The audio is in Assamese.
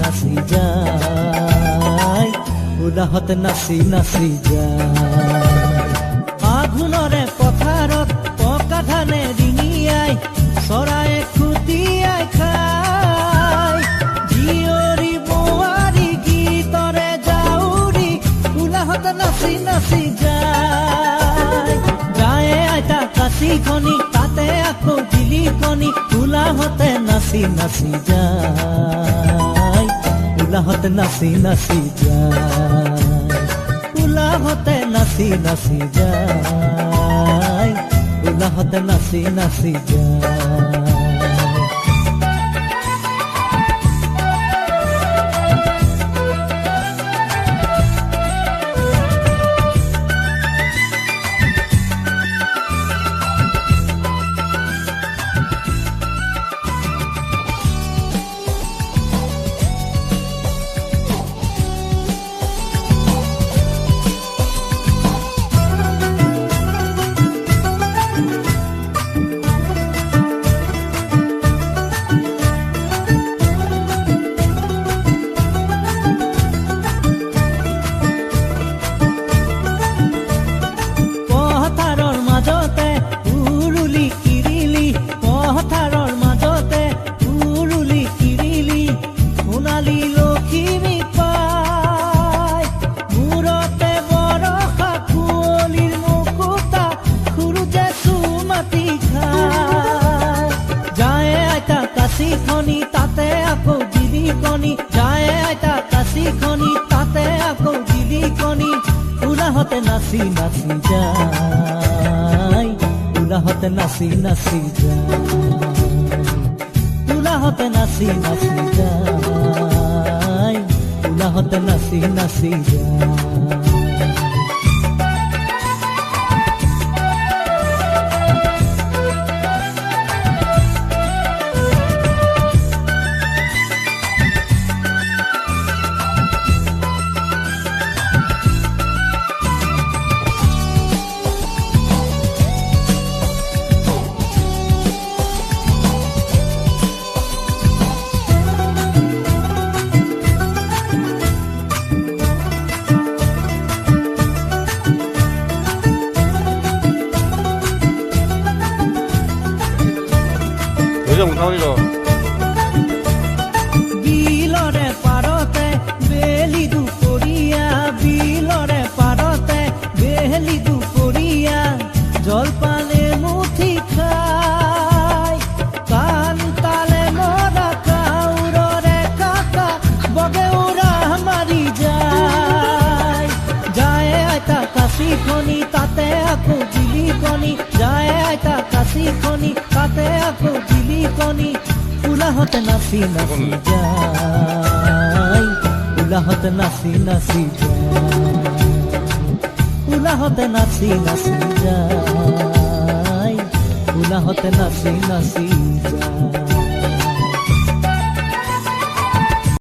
নাচি যায় উলাহত নাচি নাচি যায় আঘোণৰে পথাৰত পকা ধানে ডিঙিয়াই চৰায়ে খুটিয়াই খায় জীয়ৰী বোৱাৰী গীতৰে জাউৰী উলাহত নাচি নাচি যায় যায় আইতা কাঁচিখনি তাতে আকৌ জিলিকনি উলাহতে নাচি নাচি যায় উলাহত নাচি নাচি যায় উলাহতে নাচি নাচি যায় উলাহতে নাচি নাচি যায় কাঁচিখনি তাতে আকৌ জিলিকনি যায় আইতা কাঁচিখনি তাতে আকৌ জিলিকনি উলাহতে নাচি নাচি যায় উলাহতে নাচি নাচি যায় উলাহতে নাচি নাচি যায় উলাহতে নাচি নাচি যায় বিলৰে পাৰতে বেলি দুপৰীয়া বিলৰে পাৰতে বেলি দুপৰীয়া জলপানে মুঠি খাই কাণ তালে মৰা কাউৰৰে কাকা বগে উৰা মাৰি যায় যায় আইতা কাঁচিখনি তাতে আকৌ জিলিকনি যায় আইতা কাঁচিখনি তাতে আকৌ জিলিকনি উলাহতে নাচি নাচি যায় উলাহতে নাচি নাচি যায় উলাহতে নাচি নাচি যায় উলাহতে নাচি নাচি যায়